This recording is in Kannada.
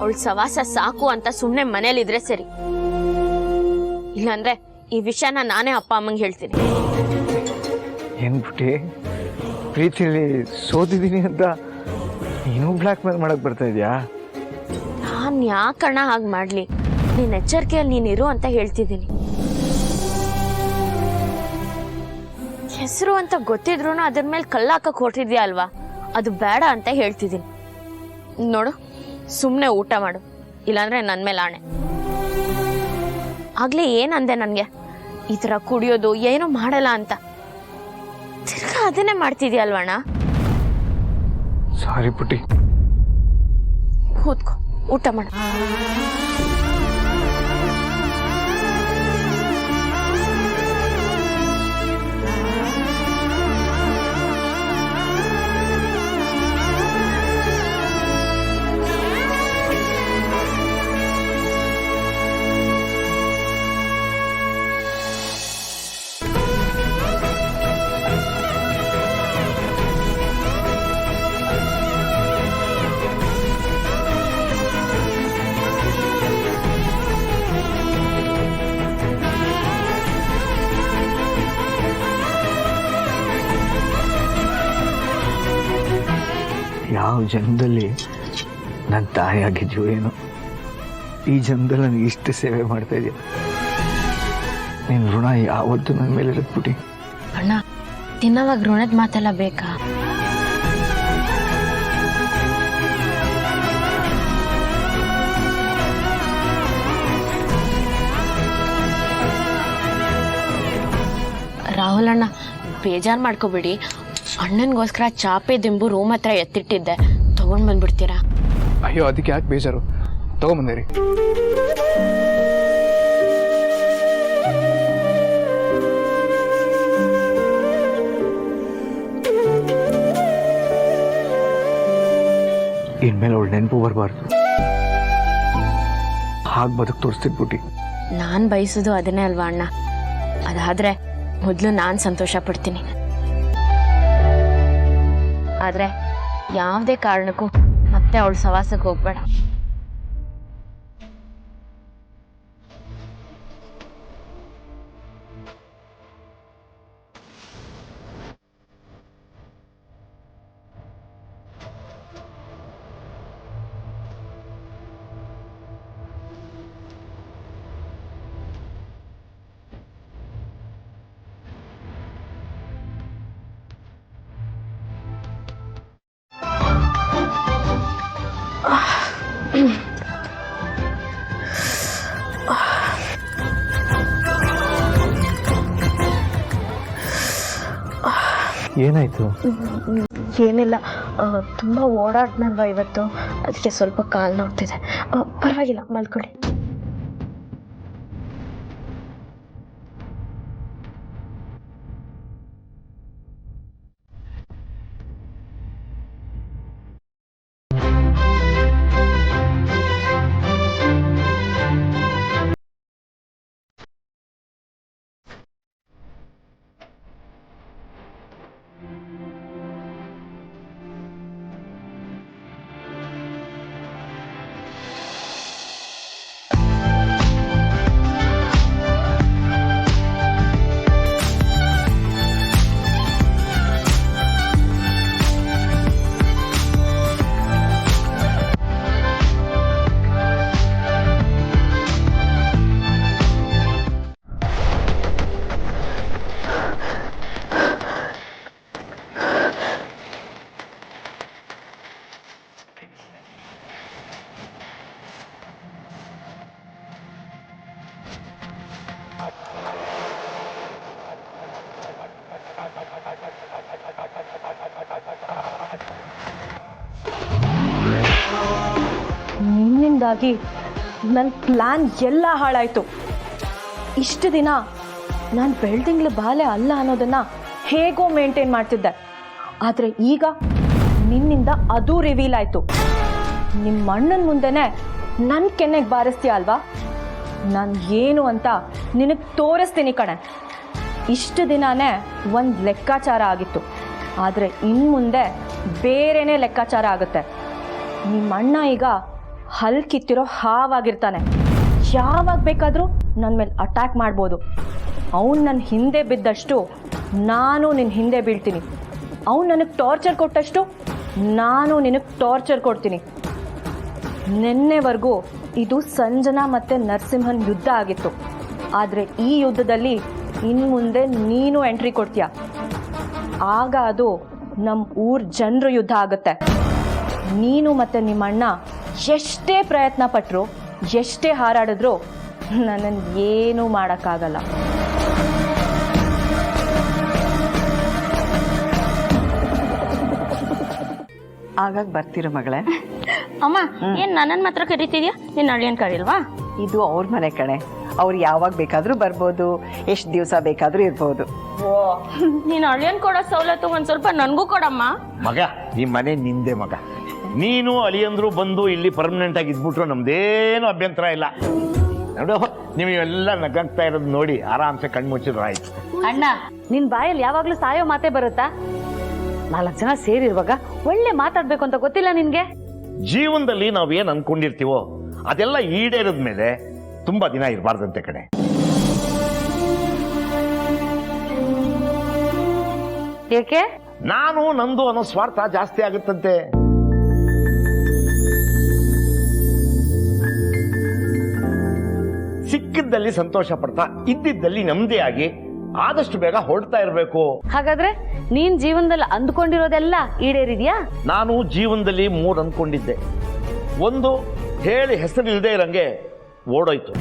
ಅವಳ ಸವಾಸ ಸಾಕು ಅಂತ ಸುಮ್ಮನೆ ಮನೇಲಿದ್ರೆ ಸರಿ. ಇಲ್ಲಾಂದ್ರೆ ಈ ವಿಷಯನ ನಾನೇ ಅಪ್ಪ ಅಮ್ಮಂಗೆ ಹೇಳ್ತೀನಿ. ಏನ್ ಪುಟಿ, ಪ್ರೀತಿಯಲ್ಲಿ ಸೋತಿದ್ದೀನಿ ಅಂತ ಇನ್ನೂ ಬ್ಲ್ಯಾಕ್ ಮೇಲ್ ಮಾಡಕ್ ಬರ್ತಾ ಇದೆಯಾ? ನಾನು ಯಾಕಣ್ಣ ಹಾಗೆ ಮಾಡ್ಲಿ? ನೀನ್ ಎಚ್ಚರಿಕೆಯಲ್ಲಿ ನೀನಿರು ಅಂತ ಹೇಳ್ತಿದ್ದೀನಿ. ಹೆಸರು ಅಂತ ಗೊತ್ತಿದ್ರು ಅದ್ರ ಮೇಲೆ ಕಲ್ಲಾಕಕ್ ಹೊರಟಿದ್ಯಾ ಅಲ್ವಾ, ಅದು ಬೇಡ ಅಂತ ಹೇಳ್ತಿದ್ದೀನಿ. ನೋಡು, ಸುಮ್ಮನೆ ಊಟ ಮಾಡು, ಇಲ್ಲಾಂದ್ರೆ ನನ್ನ ಮೇಲೆ ಆಣೆ. ಆಗ್ಲೇ ಏನಂದೆ ನನಗೆ, ಈ ಥರ ಕುಡಿಯೋದು ಏನೂ ಮಾಡಲ್ಲ ಅಂತ. ತಿರ್ಗಾ ಅದನ್ನೇ ಮಾಡ್ತಿದ್ಯಲ್ವಣ್ಣ. ಸಾರಿ ಪುಟಿ. ಕೂತ್ಕೋ, ಊಟ ಮಾಡು. ಯಾವ ಜನ್ಮದಲ್ಲಿ ನನ್ನ ತಾಯಿಯಾಗಿದ್ಯೋ ಏನೋ, ಈ ಜನ್ಮದಲ್ಲಿ ನನಗೆ ಇಷ್ಟು ಸೇವೆ ಮಾಡ್ತಾ ಇದೆಯಾ. ನಿನ್ನ ಋಣ ಯಾವತ್ತೂ ನನ್ನ ಮೇಲೆ ಇರತ್ಬಿಟ್ಟಿ. ಅಣ್ಣ, ತಿನ್ನವಾಗ ಋಣದ ಮಾತೆಲ್ಲ ಬೇಕಾ? ರಾಹುಲ್ ಅಣ್ಣ, ಬೇಜಾರು ಮಾಡ್ಕೋಬೇಡಿ. ಅಣ್ಣನಿಗೋಸ್ಕರ ಚಾಪೆ ದಿಂಬು ರೂಮ್ ಹತ್ರ ಎತ್ತಿಟ್ಟಿದ್ದೆ, ತಗೊಂಡ್ ಬಂದ್ಬಿಡ್ತೀರಾ? ಅಯ್ಯೋ, ಅದಕ್ಕೆ ಯಾಕೆ ಬೇಜಾರು, ತಗೊಂಬಂದೇರಿ. ಇನ್ಮೇಲೆ ಅವಳು ನೆನಪು ಬರಬಾರ್ದು, ಹಾಗೆ ಬದುಕು ತೋರಿಸ್ತಿದ್ಬಿಟ್ಟಿ. ನಾನ್ ಬಯಸೋದು ಅದನ್ನೇ ಅಲ್ವಾ ಅಣ್ಣ. ಅದಾದ್ರೆ ಮೊದಲು ನಾನು ಸಂತೋಷ ಪಡ್ತೀನಿ. ಆದ್ರೆ ಯಾವುದೇ ಕಾರಣಕ್ಕೂ ಮತ್ತೆ ಅವಳು ಸವಾಸಕ್ಕೆ ಹೋಗ್ಬೇಡ. ಏನಾಯ್ತು? ಏನಿಲ್ಲ, ತುಂಬ ಓಡಾಡ್ನಲ್ವ ಇವತ್ತು, ಅದಕ್ಕೆ ಸ್ವಲ್ಪ ಕಾಲು ನೋಡ್ತಿದೆ. ಪರವಾಗಿಲ್ಲ, ಮಲ್ಕೊಳ್ಳಿ. ನಿನ್ನಿಂದಾಗಿ ನನ್ನ ಪ್ಲಾನ್ ಎಲ್ಲ ಹಾಳಾಯಿತು. ಇಷ್ಟು ದಿನ ನಾನು ಬೆಳ್ದಿಂಗ್ಳ ಬಾಲೆ ಅಲ್ಲ ಅನ್ನೋದನ್ನು ಹೇಗೋ ಮೇಂಟೈನ್ ಮಾಡ್ತಿದ್ದೆ. ಆದರೆ ಈಗ ನಿನ್ನಿಂದ ಅದು ರಿವೀಲ್ ಆಯಿತು. ನಿಮ್ಮ ಅಣ್ಣನ ಮುಂದೆನೇ ನನ್ನ ಕೆನ್ನೆಗೆ ಬಾರಿಸ್ತೀಯ ಅಲ್ವಾ? ನಾನು ಏನು ಅಂತ ನಿನಗೆ ತೋರಿಸ್ತೀನಿ ಕಣೆ. ಇಷ್ಟು ದಿನನೇ ಒಂದು ಲೆಕ್ಕಾಚಾರ ಆಗಿತ್ತು, ಆದರೆ ಇನ್ನು ಮುಂದೆ ಬೇರೆನೇ ಲೆಕ್ಕಾಚಾರ ಆಗುತ್ತೆ. ನಿಮ್ಮ ಅಣ್ಣ ಈಗ ಹಲ್ ಕಿತ್ತಿರೋ ಹಾವಾಗಿರ್ತಾನೆ. ಯಾವಾಗ ಬೇಕಾದರೂ ನನ್ನ ಮೇಲೆ ಅಟ್ಯಾಕ್ ಮಾಡ್ಬೋದು. ಅವನು ನನ್ನ ಹಿಂದೆ ಬಿದ್ದಷ್ಟು ನಾನು ನಿನ್ನ ಹಿಂದೆ ಬೀಳ್ತೀನಿ. ಅವನು ನನಗೆ ಟಾರ್ಚರ್ ಕೊಟ್ಟಷ್ಟು ನಾನು ನಿನಗೆ ಟಾರ್ಚರ್ ಕೊಡ್ತೀನಿ. ನಿನ್ನೆವರೆಗೂ ಇದು ಸಂಜನಾ ಮತ್ತು ನರಸಿಂಹನ್ ಯುದ್ಧ ಆಗಿತ್ತು. ಆದರೆ ಈ ಯುದ್ಧದಲ್ಲಿ ಇನ್ನು ಮುಂದೆ ನೀನು ಎಂಟ್ರಿ ಕೊಡ್ತೀಯ. ಆಗ ಅದು ನಮ್ಮ ಊರ ಜನರ ಯುದ್ಧ ಆಗುತ್ತೆ. ನೀನು ಮತ್ತು ನಿಮ್ಮ ಅಣ್ಣ ಎಷ್ಟೇ ಪ್ರಯತ್ನ ಪಟ್ಟರು, ಎಷ್ಟೇ ಹಾರಾಡಿದ್ರು ನನ್ನನ್ನು ಏನೂ ಮಾಡೋಕ್ಕಾಗಲ್ಲ. ಆಗಾಗ ಬರ್ತೀರ ಮಗಳೇ. ಅಮ್ಮ ಏನ್ ನನ್ನನ್ ಮಾತ್ರ ಕರಿತಿದ್ಯಾ, ನಿನ್ನ ಅಳಿಯನ್ ಕರಿಲ್ವಾ? ಇದು ಅವ್ರ ಮನೆ ಕಣೆ. ಅವ್ರು ಯಾವಾಗ ಬೇಕಾದ್ರೂ ಬರ್ಬೋದು, ಎಷ್ಟು ದಿವಸ ಬೇಕಾದ್ರೂ ಇರ್ಬೋದು. ನೀನ್ ಅಳಿಯನ್ ಕೊಡೋ ಸವಲತ್ತು ಒಂದ್ ಸ್ವಲ್ಪ ನನ್ಗೂ ಕೊಡಮ್ಮ. ಮಗ, ಈ ಮನೆ ನಿಂದೆ ಮಗ. ನೀನು ಅಳಿಯಂದ್ರು ಬಂದು ಇಲ್ಲಿ ಪರ್ಮನೆಂಟ್ ಆಗಿ ಇದ್ಬಿಟ್ರು ನಮ್ದೇನು ಅಭ್ಯಂತರ ಇಲ್ಲ. ನೋಡು, ನೀವು ಎಲ್ಲ ನಗಾಗ್ತಾ ಇರೋದು ನೋಡಿ ಆರಾಮ್ಸೆ ಕಣ್ಮುಚ್ಚಿದ್ರು ಆಯ್ತು. ಅಣ್ಣ, ನಿನ್ ಬಾಯಲ್ಲಿ ಯಾವಾಗ್ಲೂ ಸಾಯೋ ಮಾತೇ ಬರುತ್ತಾ? 4 ಜನ ಸೇರಿರುವಾಗ ಒಳ್ಳೆ ಮಾತಾಡ್ಬೇಕು ಅಂತ ಗೊತ್ತಿಲ್ಲ ನಿನ್ಗೆ? ಜೀವನದಲ್ಲಿ ನಾವ್ ಏನ್ ಅನ್ಕೊಂಡಿರ್ತೀವೋ ಅದೆಲ್ಲ ಈಡೇರದ ಮೇಲೆ ತುಂಬಾ ದಿನ ಇರಬಾರ್ದಂತೆ ಕಣೆ. ಏಕೆ? ನಾನು ನಂದು ಅನ್ನೋ ಸ್ವಾರ್ಥ ಜಾಸ್ತಿ ಆಗುತ್ತಂತೆ. ಸಿಕ್ಕಿದ್ದಲ್ಲಿ ಸಂತೋಷ ಪಡ್ತಾ, ಇದ್ದಿದ್ದಲ್ಲಿ ನೆಮ್ಮದಿಯಾಗಿ ಆದಷ್ಟು ಬೇಗ ಹೊರಡ್ತಾ ಇರಬೇಕು. ಹಾಗಾದ್ರೆ ನೀನ್ ಜೀವನದಲ್ಲಿ ಅಂದ್ಕೊಂಡಿರೋದೆಲ್ಲ ಈಡೇರಿದ್ಯಾ? ನಾನು ಜೀವನದಲ್ಲಿ 3 ಅಂದ್ಕೊಂಡಿದ್ದೆ. ಒಂದು, ಹೇಳಿ ಹೆಸರಿಲ್ಲದೆ ಇರಂಗೆ ಓಡೋಯ್ತು.